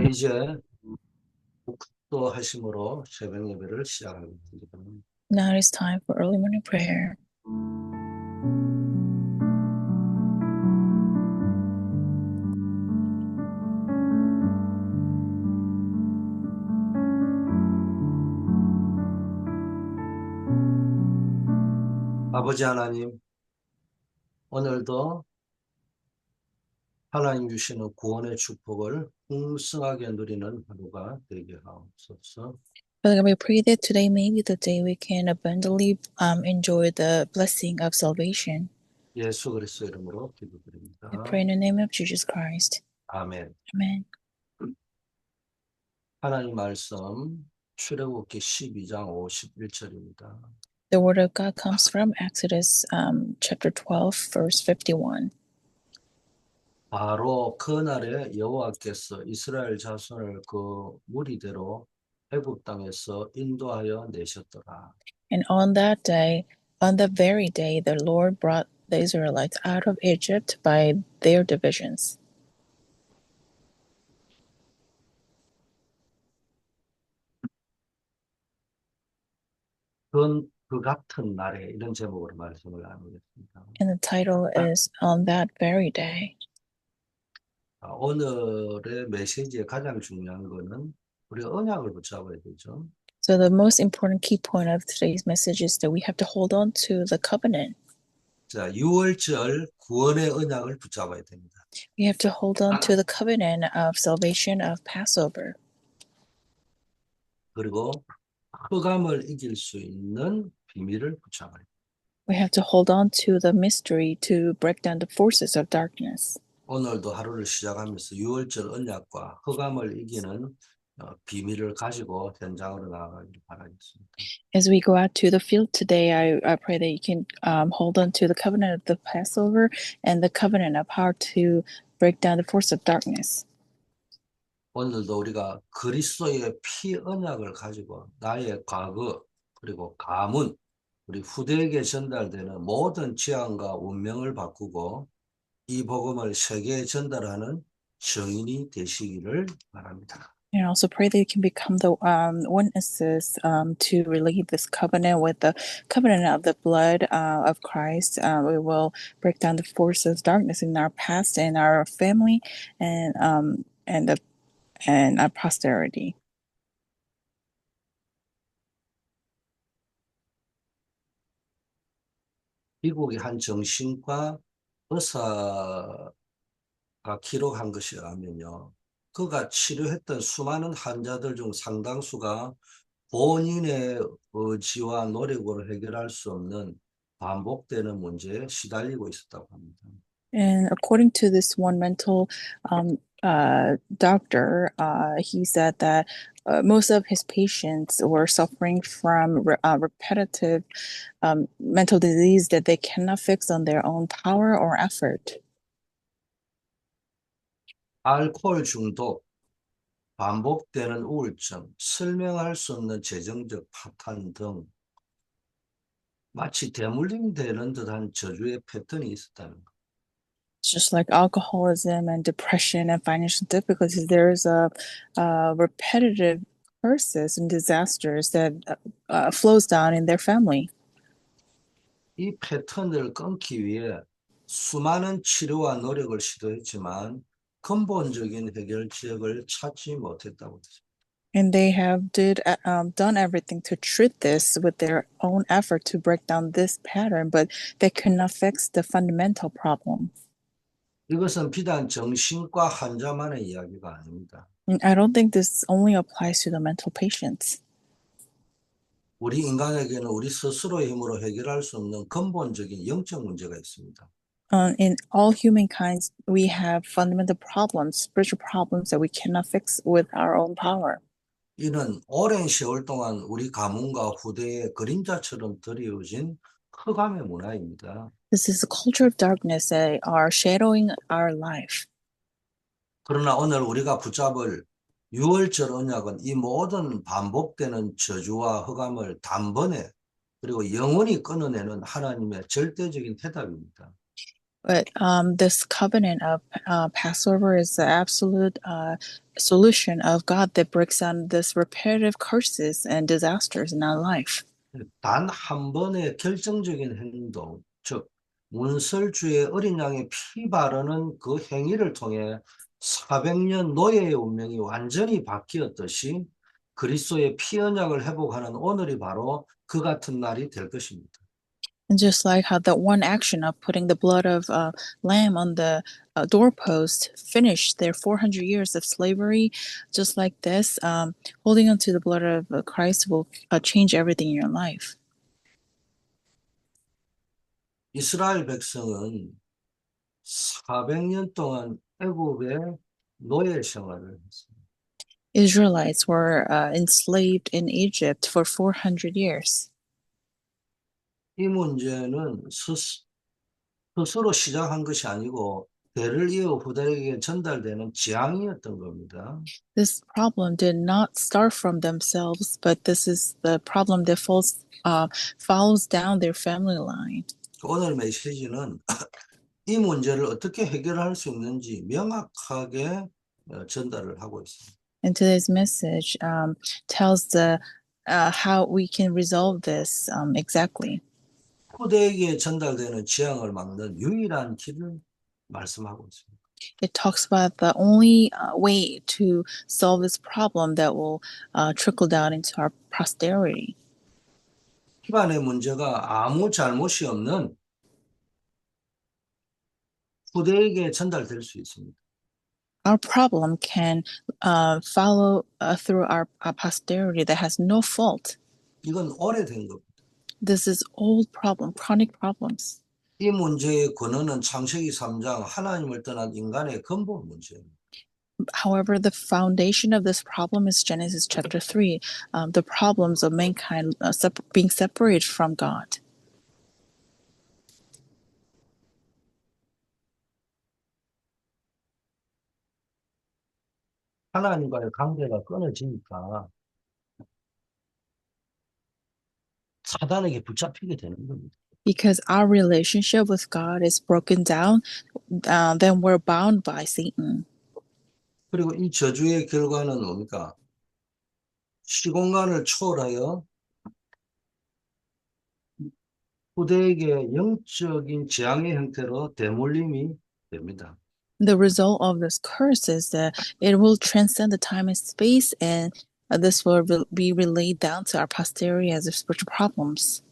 이제 국도하심으로 새벽 예배를 시작하겠습니다. Now it is time for early morning prayer. 아버지 하나님, 오늘도 하나님 주시는 구원의 축복을 풍성하게 누리는 하루가 되게 하옵소서. Father God, we pray that today may be the day we can abundantly enjoy the blessing of salvation. 예수 그리스도 이름으로 I 기도드립니다. pray in the name of Jesus Christ. 아멘. Amen. 하나님 말씀 출애굽기 12장 51절입니다. The word of God comes from Exodus chapter 12, verse 51. 바로 그날에 여호와께서 이스라엘 자손을 그 무리대로 애굽 땅에서 인도하여 내셨더라. And on that very day, the Lord brought the Israelites out of Egypt by their divisions. 그 같은 날에 이런 제목으로 말씀을 나누겠습니다. And the title is On That Very Day. 오늘의 메시지의 가장 중요한 거는 우리가 언약을 붙잡아야 되죠. So the most important key point of today's message is that we have to hold on to the covenant. 자, 6월절 구원의 언약을 붙잡아야 됩니다. We have to hold on to the covenant of salvation of Passover. 그리고 흑암을 이길 수 있는 비밀을 붙잡아야 됩니다. We have to hold on to the mystery to break down the forces of darkness. 오늘도 하루를 시작하면서 6월절 언약과 흑암을 이기는 비밀을 가지고 현장으로 나아가길 바라겠습니다. As we go out to the field today, I pray that you can hold on to the covenant of the Passover and the covenant of how to break down the force of darkness. 오늘도 우리가 그리스도의 피 언약을 가지고 나의 과거 그리고 가문 우리 후대에게 전달되는 모든 지향과 운명을 바꾸고 이 복음을 세계에 전달하는 증인이 되시기를 바랍니다. And also pray that you can become the witnesses to relay this covenant with the covenant of the blood of Christ. We will break down the forces of darkness in our past and our family and our posterity. 미국의 한 정신과 의사가 기록한 것에 의하면요. 그가 치료했던 수많은 환자들 중 상당수가 본인의 의지와 노력으로 해결할 수 없는 반복되는 문제에 시달리고 있었다고 합니다. And according to this one mental doctor, he said that most of his patients were suffering from repetitive mental disease that they cannot fix on their own power or effort. 알코올 중독, 반복되는 우울증, 설명할 수 없는 재정적 파탄 등 마치 대물림되는 듯한 저주의 패턴이 있었다는 것. Just like alcoholism and depression and financial difficulties, there's a repetitive curses and disasters that flows down in their family. 이 패턴을 끊기 위해 수많은 치료와 노력을 시도했지만 근본적인 해결책을 찾지 못했다고 했습니다. And they have done everything to treat this with their own effort to break down this pattern, but they could not fix the fundamental problem. 이것은 비단 정신과 환자만의 이야기가 아닙니다. And I don't think this only applies to the mental patients. 우리 인간에게는 우리 스스로의 힘으로 해결할 수 없는 근본적인 영적 문제가 있습니다. In all humankind, we have fundamental problems, spiritual problems that we cannot fix with our own power. 이는 오랜 세월 동안 우리 가문과 후대의 그림자처럼 드리워진 흑암의 문화입니다. This is a culture of darkness that are shadowing our life. 그러나 오늘 우리가 붙잡을 6월절 언약은 이 모든 반복되는 저주와 흑암을 단번에 그리고 영원히 끊어내는 하나님의 절대적인 해답입니다. But this covenant of Passover is the absolute solution of God that breaks down this repetitive curses and disasters in our life. 단 한 번의 결정적인 행동, 즉 문설주의 어린 양의 피 바르는 그 행위를 통해 400년 노예의 운명이 완전히 바뀌었듯이 그리스도의 피 언약을 회복하는 오늘이 바로 그 같은 날이 될 것입니다. And just like how that one action of putting the blood of lamb on the doorpost finished their 400 years of slavery, just like this, holding on to the blood of Christ will change everything in your life. 이스라엘 백성은 400년 동안 애굽의 노예 생활을 했습니다. Israelites were enslaved in Egypt for 400 years. 이 문제는 스스로 시작한 것이 아니고 대를 이어 후대에게 전달되는 재앙이었던 겁니다. This problem did not start from themselves, but this is the problem that follows down their family line. 오늘 메시지는 이 문제를 어떻게 해결할 수 있는지 명확하게 전달을 하고 있습니다. And today's message tells how we can resolve this exactly. 후대에게 전달되는 재앙을 막는 유일한 길을 말씀하고 있습니다. It talks about the only way to solve this problem that will trickle down into our posterity. 집안의 문제가 아무 잘못이 없는 후대에게 전달될 수 있습니다. Our problem can follow through our posterity that has no fault. 이건 오래된 겁니다. This is old problem, chronic problems. 이 문제의 근원은 창세기 3장 하나님을 떠난 인간의 근본 문제입니다. However, the foundation of this problem is Genesis chapter 3, the problems of mankind being separated from God. 하나님과의 관계가 끊어지니까 사단에게 붙잡히게 되는 겁니다. Because our relationship with God is broken down, then we're bound by Satan. 그리고 이 저주의 결과는 뭡니까? 시공간을 초월하여 후대에게 영적인 재앙의 형태로 대물림이 됩니다. The result of this curse is that it will transcend the time and space, and this will be relayed down to our posterity as spiritual problems.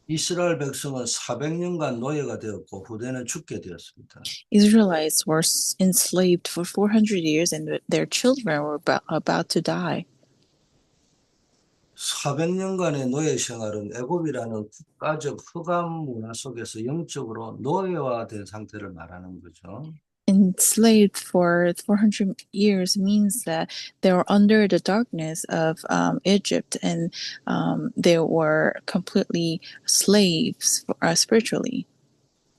이스라엘 백성은 400년간 노예가 되었고 후대는 죽게 되었습니다. Israelites were enslaved for 400 years, and their children were about to die. 400년간의 노예 생활은 애굽이라는 국가적 흑암 문화 속에서 영적으로 노예화된 상태를 말하는 거죠. Enslaved for 400 years means that they were under the darkness of Egypt, and they were completely slaves spiritually.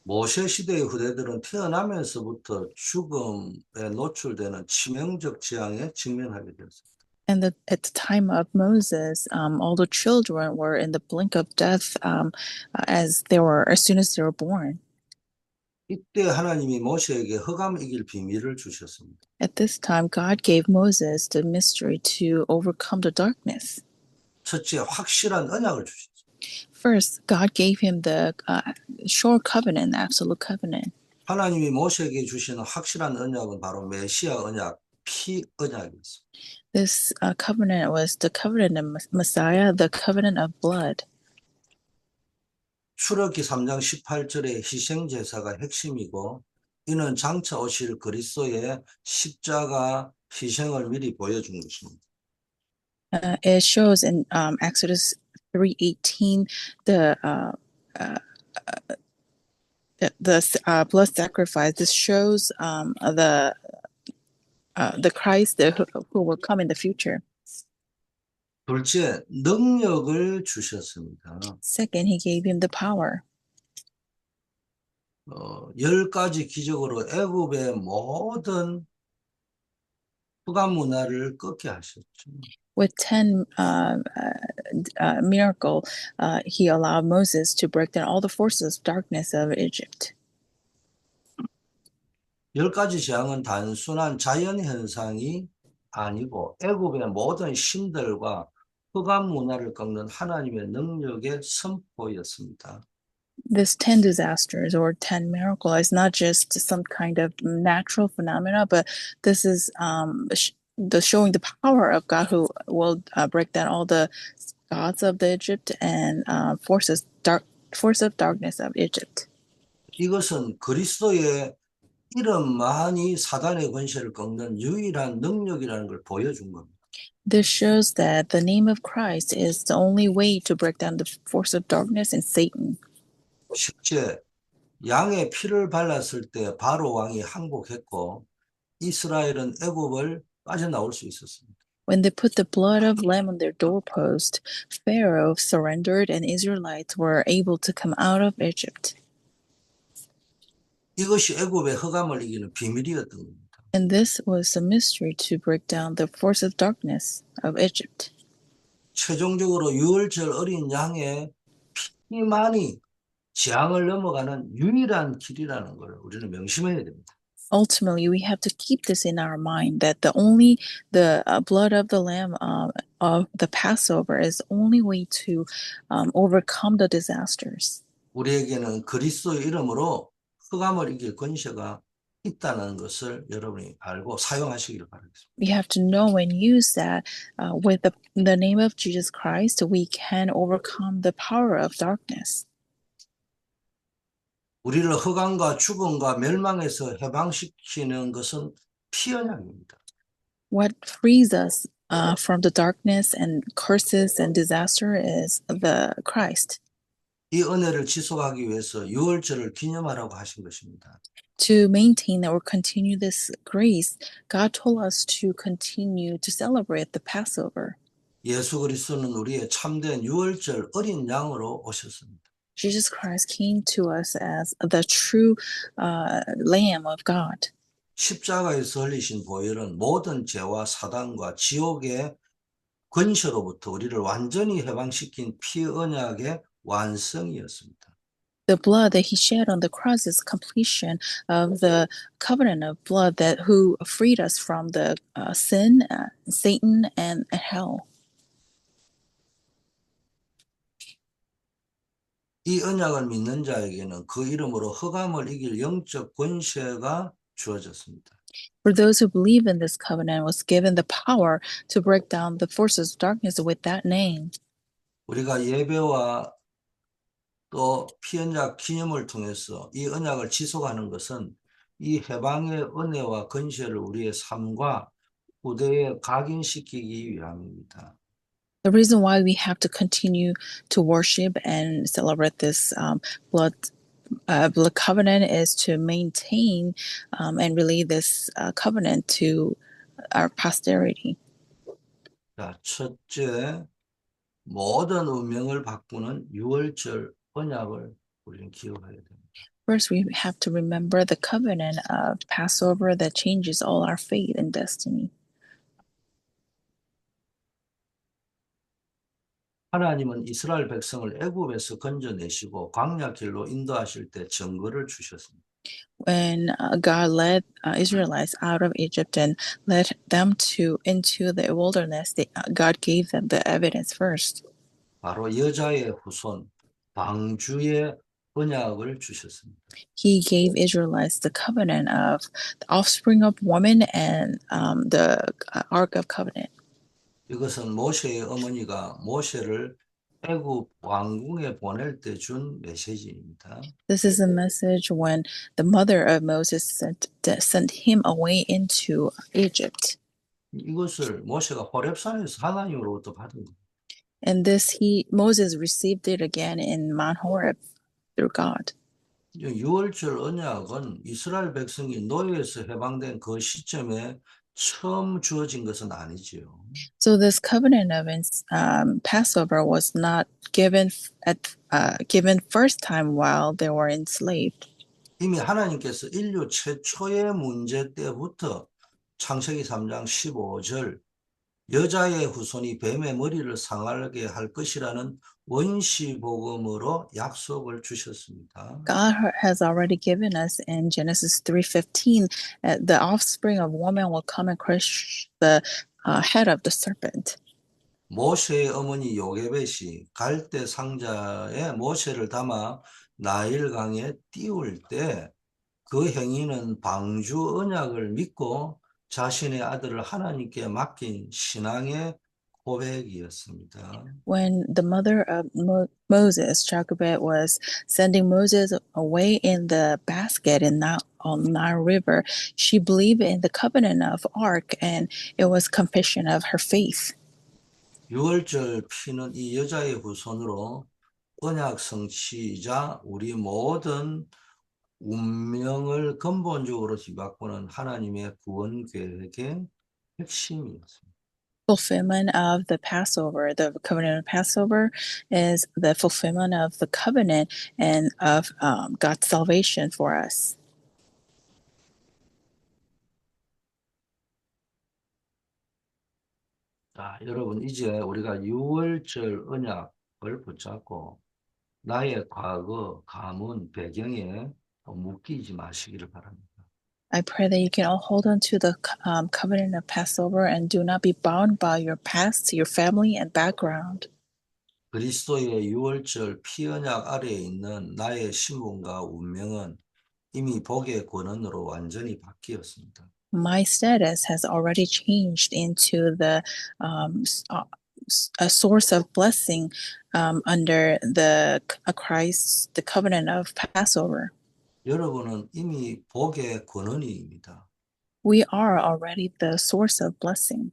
모세 시대의 후대들은 태어나면서부터 죽음에 노출되는 치명적 재앙에 직면하게 되었습니다. And at the time of Moses, all the children were in the blink of death as soon as they were born. 이때 하나님이 모세에게 흑암 이길 비밀을 주셨습니다. At this time, God gave Moses the mystery to overcome the darkness. 첫째, 확실한 언약을 주셨습니다. First, God gave him the sure covenant, absolute covenant. 하나님이 모세에게 주시는 확실한 언약은 바로 메시아 언약, 피 언약이었습니다. This covenant was the covenant of Messiah, the covenant of blood. 출애굽기 3장 18절의 희생 제사가 핵심이고 이는 장차 오실 그리스도의 십자가 희생을 미리 보여준 것입니다. It shows in Exodus 3:18 the blood sacrifice. This shows the Christ who will come in the future. 둘째, 능력을 주셨습니다. Second, he gave him the power. 10가지 기적으로 애굽의 모든 흑암 문화를 꺾게 하셨죠. With 10 miracle, he allowed Moses to break down all the forces of darkness of Egypt. 열 가지 재앙은 단순한 자연 현상이 아니고 애굽의 모든 신들과 흑암 문화를 꺾는 하나님의 능력의 선포였습니다. This 10 disasters or 10 miracle is not just some kind of natural phenomena, but this is the showing the power of God who will break down all the gods of the Egypt and force of darkness of Egypt. 이것은 그리스도의 이름만이 사단의 권세를 꺾는 유일한 능력이라는 걸 보여준 겁니다. This shows that the name of Christ is the only way to break down the force of darkness and Satan. 실제 양의 피를 발랐을 때 바로 왕이 항복했고 이스라엘은 애굽을 빠져나올 수 있었습니다. When they put the blood of lamb on their doorpost, Pharaoh surrendered and Israelites were able to come out of Egypt. 이것이 애굽의 흑암을 이기는 비밀이었던 겁니다. And this was a mystery to break down the force of darkness of Egypt. 최종적으로 유월절 어린 양의 피만이 재앙을 넘어가는 유일한 길이라는 걸 우리는 명심해야 됩니다. Ultimately, we have to keep this in our mind that the blood of the lamb of the Passover is the only way to overcome the disasters. 우리에게는 그리스도의 이름으로 흑암을 이길 권세가 있다는 것을 여러분이 알고 사용하시기를 바라겠습니다. We have to know and use that with the name of Jesus Christ, we can overcome the power of darkness. 우리를 흑암과 죽음과 멸망에서 해방시키는 것은 피 언약입니다. What frees us from the darkness and curses and disaster is the Christ. 이 은혜를 지속하기 위해서 유월절을 기념하라고 하신 것입니다. To maintain or continue this grace, God told us to continue to celebrate the Passover. 예수 그리스도는 우리의 참된 유월절 어린 양으로 오셨습니다. Jesus Christ came to us as the true Lamb of God. 십자가에서 흘리신 보혈은 모든 죄와 사단과 지옥의 권세로부터 우리를 완전히 해방시킨 피 언약의 완성이었습니다. The blood that he shed on the cross is completion of the covenant of blood that who freed us from the sin, Satan, and hell. 이 언약을 믿는 자에게는 그 이름으로 흑암을 이길 영적 권세가 주어졌습니다. For those who believe in this covenant was given the power to break down the forces of darkness with that name. 우리가 예배와 또 피언약 기념을 통해서 이 언약을 지속하는 것은 이 해방의 은혜와 권세를 우리의 삶과 후대에 각인시키기 위함입니다. The reason why we have to continue to worship and celebrate this blood covenant is to maintain and relay this covenant to our posterity. 자, 첫째, 모든 운명을 바꾸는 유월절 언약을 우리는 기억해야 됩니다. First, we have to remember the covenant of Passover that changes all our fate and destiny. 하나님은 이스라엘 백성을 애굽에서 건져내시고 광야 길로 인도하실 때 증거를 주셨습니다. When God led Israelites out of Egypt and led them into the wilderness, God gave them the evidence first. 바로 여자의 후손 방주의 언약을 주셨습니다. He gave Israelites the covenant of the offspring of woman and the Ark of Covenant. 이것은 모세의 어머니가 모세를 애굽 왕궁에 보낼 때 준 메시지입니다. This is a message when the mother of Moses sent him away into Egypt. 이것을 모세가 호렙산에서 하나님으로부터 받은 겁니다. And Moses received it again in Mount Horeb through God. 유월절 언약은 이스라엘 백성이 노예에서 해방된 그 시점에 처음 주어진 것은 아니지요. So this covenant of Passover was not given given first time while they were enslaved. 이미 하나님께서 인류 최초의 문제 때부터 창세기 3장 15절 여자의 후손이 뱀의 머리를 상하게 할 것이라는 원시 복음으로 약속을 주셨습니다. God has already given us in Genesis 3:15 the offspring of woman will come and crush the head of the serpent. 모세의 어머니 요게벳이 갈대 상자에 모세를 담아 나일강에 띄울 때 그 행위는 방주 언약을 믿고 자신의 아들을 하나님께 맡긴 신앙의 고백이었습니다. When the mother of Moses, Jochebed, was sending Moses away in the basket in on Nile River, she believed in the covenant of Ark, and it was confession of her faith. 유월절 피는 이 여자의 후손으로 언약 성취이자 우리 모든 운명을 근본적으로 뒤바꾸는 하나님의 구원 계획의 핵심이었습니다. Fulfillment of the Passover, the covenant of Passover, is the fulfillment of the covenant and of God's salvation for us. 자, 여러분, 이제 우리가 유월절 언약을 붙잡고 나의 과거, 가문, 배경에 묶이지 마시기를 바랍니다. I pray that you can all hold on to the covenant of Passover and do not be bound by your past, your family, and background. 그리스도의 유월절 피언약 아래에 있는 나의 신분과 운명은 이미 복의 권한으로 완전히 바뀌었습니다. My status has already changed into a source of blessing under the Christ, the covenant of Passover. 여러분은 이미 복의 권한입니다. We are already the source of blessing.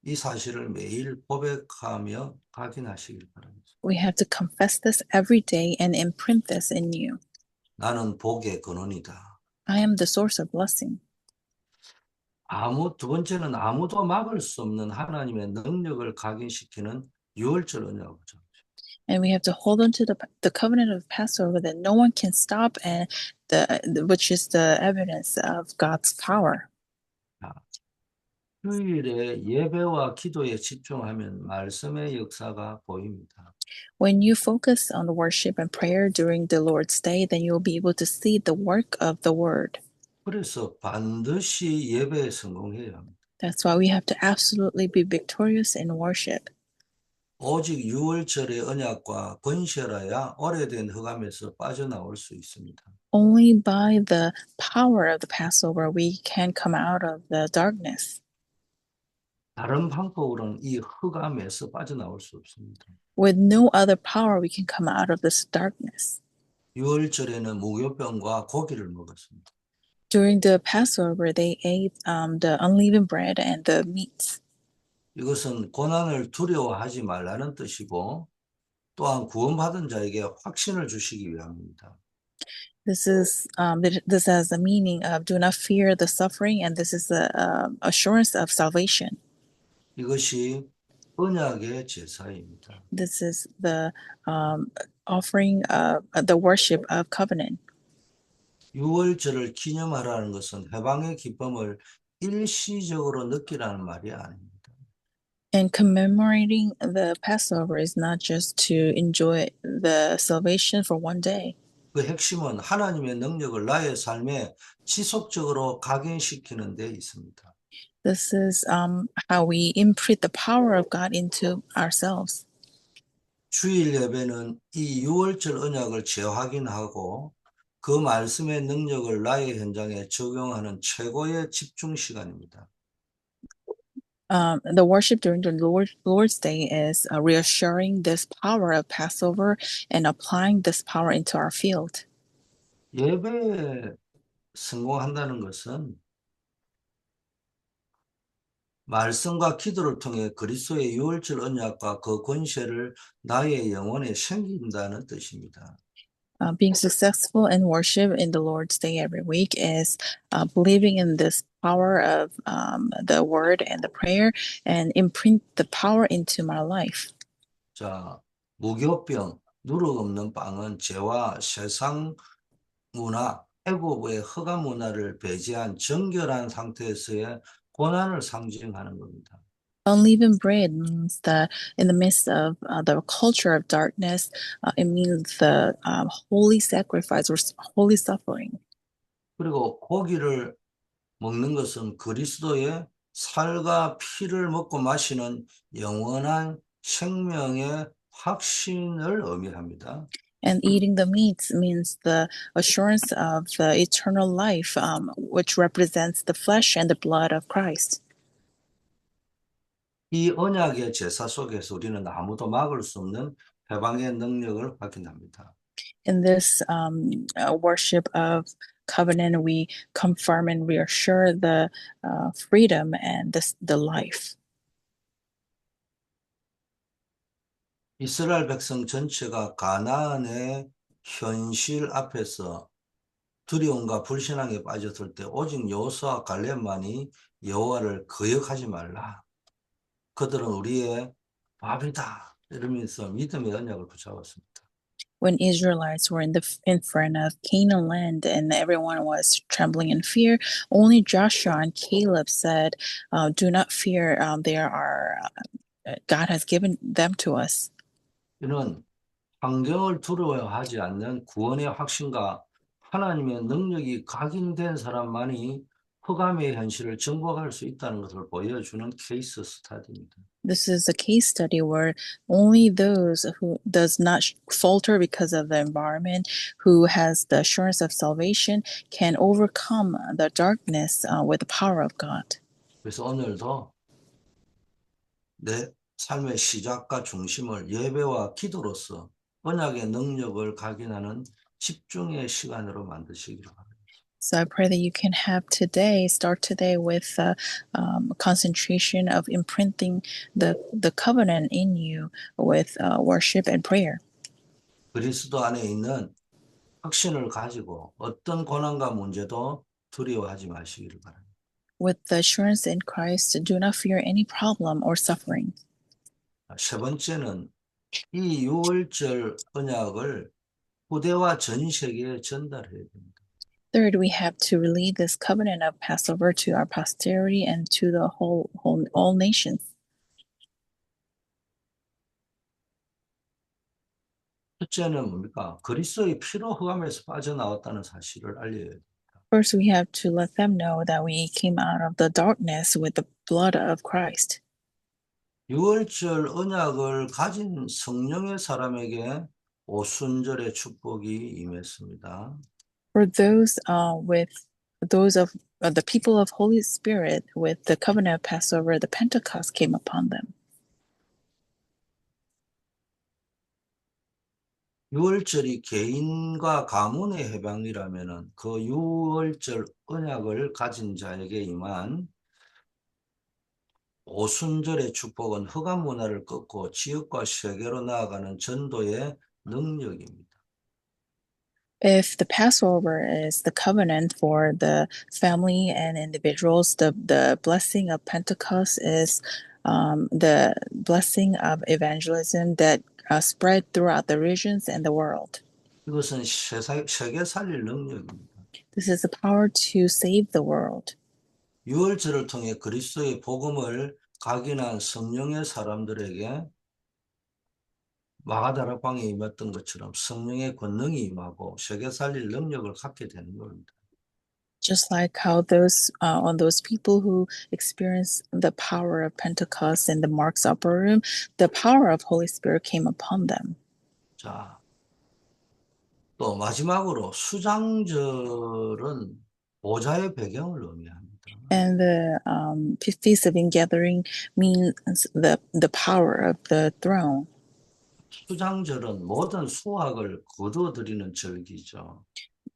이 사실을 매일 고백하며 각인하시길 바랍니다. We have to confess this every day and imprint this in you. 나는 복의 근원이다. I am the source of blessing. 두 번째는 아무도 막을 수 없는 하나님의 능력을 각인시키는 유월절 언약이죠. And we have to hold on to the covenant of Passover that no one can stop, and which is the evidence of God's power. 휴일에 예배와 기도에 집중하면 말씀의 역사가 보입니다. When you focus on worship and prayer during the Lord's Day, then you'll be able to see the work of the Word. 그래서 반드시 예배에 성공해야 합니다. That's why we have to absolutely be victorious in worship. 오직 유월절의 언약과 권세라야 오래된 흑암에서 빠져나올 수 있습니다. Only by the power of the Passover we can come out of the darkness. 다른 방법으로는 이 흑암에서 빠져나올 수 없습니다. With no other power we can come out of this darkness. 유월절에는 무교병과 고기를 먹었습니다. During the Passover, they ate the unleavened bread and the meats. 이것은 고난을 두려워하지 말라는 뜻이고 또한 구원받은 자에게 확신을 주시기 위함입니다. This has the meaning of do not fear the suffering, and this is the assurance of salvation. 이것이 언약의 제사입니다. This is the offering of the worship of covenant. 유월절을 기념하라는 것은 해방의 기쁨을 일시적으로 느끼라는 말이 아닙니다. And commemorating the Passover is not just to enjoy the salvation for one day. 그 핵심은 하나님의 능력을 나의 삶에 지속적으로 각인시키는 데 있습니다. This is how we imprint the power of God into ourselves. 주일 예배는 이 유월절 언약을 재확인하고 그 말씀의 능력을 나의 현장에 적용하는 최고의 집중 시간입니다. The worship during the Lord's Day is reassuring this power of Passover and applying this power into our field. 예배에 성공한다는 것은 말씀과 기도를 통해 그리스도의 유월절 언약과 그 권세를 나의 영혼에 생긴다는 뜻입니다. Being successful in worship in the Lord's Day every week is believing in this power of the word and the prayer and imprint the power into my life. 자, 무교병, 누룩 없는 빵은 죄와 세상 문화, 애고의 허가 문화를 배제한 정결한 상태에서의 고난을 상징하는 겁니다. Unleavened bread means that in the midst of the culture of darkness, it means the holy sacrifice or holy suffering. 그리고 고기를 먹는 것은 그리스도의 살과 피를 먹고 마시는 영원한 생명의 확신을 의미합니다. And eating the meats means the assurance of the eternal life, which represents the flesh and the blood of Christ. 이 언약의 제사 속에서 우리는 아무도 막을 수 없는 해방의 능력을 확인합니다. In this worship of covenant, we confirm and reassure the freedom and the life. 이스라엘 백성 전체가 가나안의 현실 앞에서 두려움과 불신앙에 빠졌을 때 오직 여호수아와 갈렙만이 여호와를 거역하지 말라. 그들은 우리의 밥이다. 이러면서 믿음의 언약을 붙잡았습니다. When Israelites were in front of Canaan land and everyone was trembling in fear, only Joshua and Caleb said, "Do not fear. God has given them to us." 이는 환경을 두려워하지 않는 구원의 확신과 하나님의 능력이 각인된 사람만이 흑암의 현실을 정복할 수 있다는 것을 보여주는 케이스 스타디입니다. This is a case study where only those who does not falter because of the environment, who has the assurance of salvation, can overcome the darkness with the power of God. 그래서 오늘도 내 삶의 시작과 중심을 예배와 기도로서 언약의 능력을 각인하는 집중의 시간으로 만드시기를 바랍니다. So I pray that you can start today with concentration of imprinting the covenant in you with worship and prayer. 그리스도 안에 있는 확신을 가지고 어떤 고난과 문제도 두려워하지 마시기를 바랍니다. With the assurance in Christ, do not fear any problem or suffering. 세 번째는 이 유월절 언약을 후대와 전 세계에 전달해야 됩니다. Third, we have to relay this covenant of Passover to our posterity and to the all nations. 첫째는 뭡니까? 그리스도의 피로 흑암에서 빠져나왔다는 사실을 알려야 돼요. First, we have to let them know that we came out of the darkness with the blood of Christ. 유월절 언약을 가진 성령의 사람에게 오순절의 축복이 임했습니다. For those of the people of Holy Spirit, with the covenant of Passover, the Pentecost came upon them. 유월절이 개인과 가문의 해방이라면은 그 유월절 언약을 가진 자에게 임한 오순절의 축복은 흑암 문화를 꺾고 지역과 세계로 나아가는 전도의 능력입니다. If the Passover is the covenant for the family and individuals, the blessing of Pentecost is the blessing of evangelism that spread throughout the regions and the world. 이것은 세계 살릴 능력입니다. This is the power to save the world. 유월절을 통해 그리스도의 복음을 각인한 성령의 사람들에게 마가다락방에 임했던 것처럼 성령의 권능이 임하고 세계 살릴 능력을 갖게 되는 겁니다. Just like how those people who experience the power of Pentecost in the Mark's upper room, the power of Holy Spirit came upon them. 자, 또 마지막으로 수장절은 보좌의 배경을 의미합니다. And the Feast of Ingathering means the power of the throne. 수장절은 모든 수확을 거두어들이는 절기죠.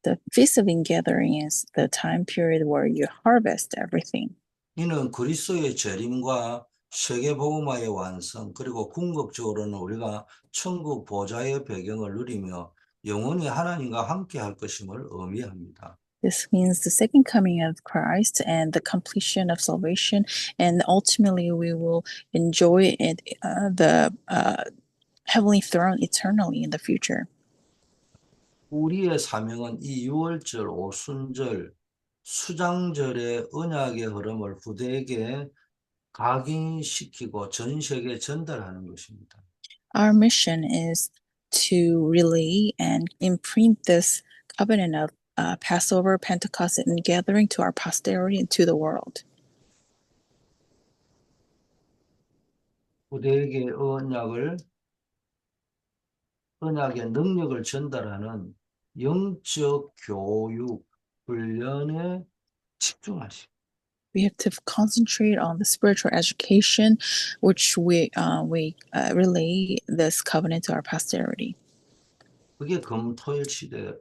The Feast of Ingathering is the time period where you harvest everything. 이는 그리스도의 재림과 세계복음화의 완성 그리고 궁극적으로는 우리가 천국 보좌의 배경을 누리며 영원히 하나님과 함께 할 것임을 의미합니다. This means the second coming of Christ and the completion of salvation, and ultimately we will enjoy the heavenly throne eternally in the future. 우리의 사명은 이 유월절, 오순절, 수장절의 언약의 흐름을 후대에게 각인시키고 전 세계에 전달하는 것입니다. Our mission is to relay and imprint this covenant of Passover, Pentecost, and gathering to our posterity and to the world. 후대에게 언약의 능력을 전달하는 영적 교육, 훈련에 집중하시고 We have to concentrate on the spiritual education, which we relay this covenant to our posterity. 그게 금토일 시대에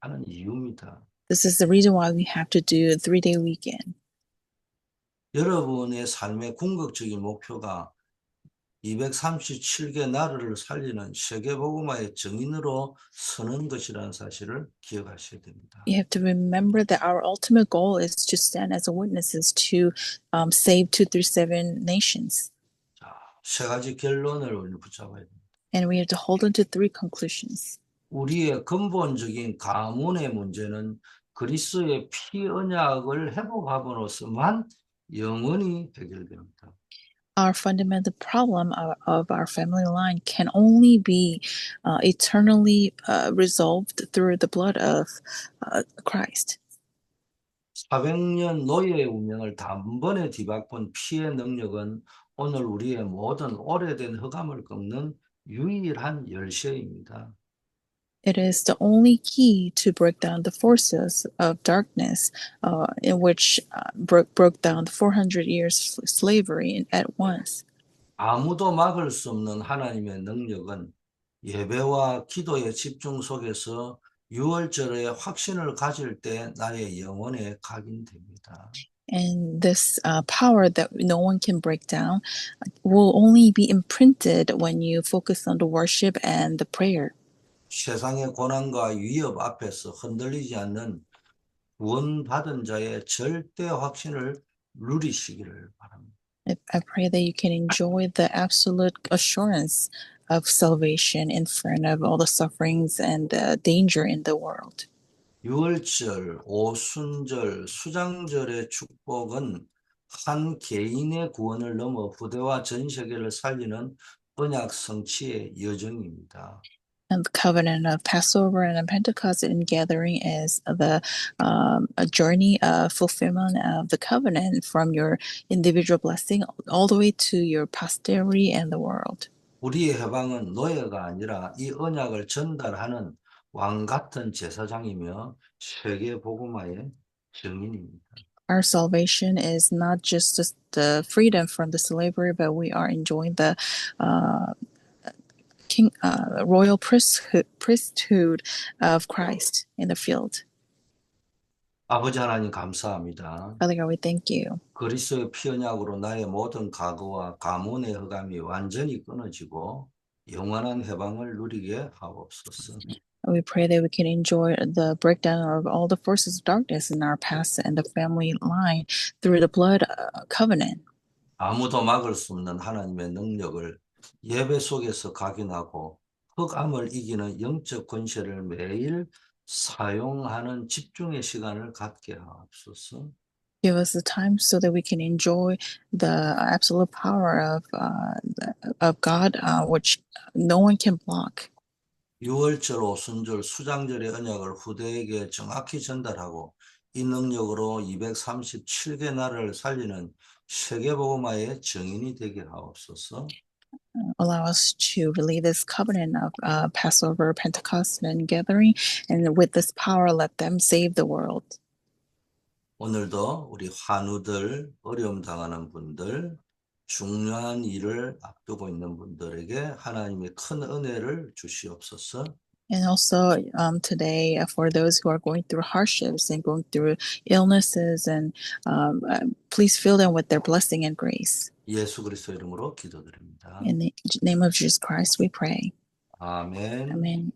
하는 이유입니다. This is the reason why we have to do a 3-day weekend. 여러분의 삶의 궁극적인 목표가 237개 나라를 살리는 세계복음화의 증인으로 서는 것이라는 사실을 기억하셔야 됩니다. You have to remember that our ultimate goal is to stand as witnesses to save 237 nations. 자, 세 가지 결론을 오늘 붙잡아야 됩니다. And we have to hold on to 3 conclusions. 우리의 근본적인 가문의 문제는 그리스도의 피 언약을 회복함으로써만 영원히 해결됩니다. Our fundamental problem of our family line can only be eternally resolved through the blood of Christ. 400년 노예의 운명을 단번에 뒤바꾼 피의 능력은 오늘 우리의 모든 오래된 흑암을 꺾는 유일한 열쇠입니다. It is the only key to break down the forces of darkness, in which broke down the 400 years slavery at once. 아무도 막을 수 없는 하나님의 능력은 예배와 기도의 집중 속에서 유월절의 확신을 가질 때 나의 영혼에 각인됩니다. And this power that no one can break down will only be imprinted when you focus on the worship and the prayer. 세상의 고난과 위협 앞에서 흔들리지 않는 구원받은 자의 절대 확신을 누리시기를 바랍니다. I pray that you can enjoy the absolute assurance of salvation in front of all the sufferings and the danger in the world. 유월절, 오순절, 수장절의 축복은 한 개인의 구원을 넘어 후대와 전 세계를 살리는 언약 성취의 여정입니다. And the covenant of Passover and Pentecost and gathering is a journey of fulfillment of the covenant from your individual blessing all the way to your posterity and the world. 우리의 해방은 노예가 아니라 이 언약을 전달하는 왕 같은 제사장이며 세계 복음화의 증인입니다. Our salvation is not just the freedom from the slavery, but we are enjoying the royal priesthood of Christ in the field. 아버지 하나님 감사합니다. Father God, we thank you. 그리스도의 피 언약으로 나의 모든 과거와 가문의 흑암이 완전히 끊어지고 영원한 해방을 누리게 하옵소서. We pray that we can enjoy the breakdown of all the forces of darkness in our past and the family line through the blood covenant. 아무도 막을 수 없는 하나님의 능력을 예배 속에서 각인하고 흑암을 이기는 영적 권세를 매일 사용하는 집중의 시간을 갖게 하옵소서. Give us the time so that we can enjoy the absolute power of God, which no one can block. 유월절, 오순절, 수장절의 언약을 후대에게 정확히 전달하고 이 능력으로 237개 나라를 살리는 세계복음화의 증인이 되게 하옵소서. Allow us to relay this covenant of Passover, Pentecost, and gathering, and with this power, let them save the world. 오늘도 우리 환우들, 어려움 당하는 분들, 중요한 일을 앞두고 있는 분들에게 하나님의 큰 은혜를 주시옵소서. And also today, for those who are going through hardships and going through illnesses, and please fill them with their blessing and grace. 예수 그리스도 이름으로 기도드립니다. In the name of Jesus Christ, we pray. 아멘. Amen.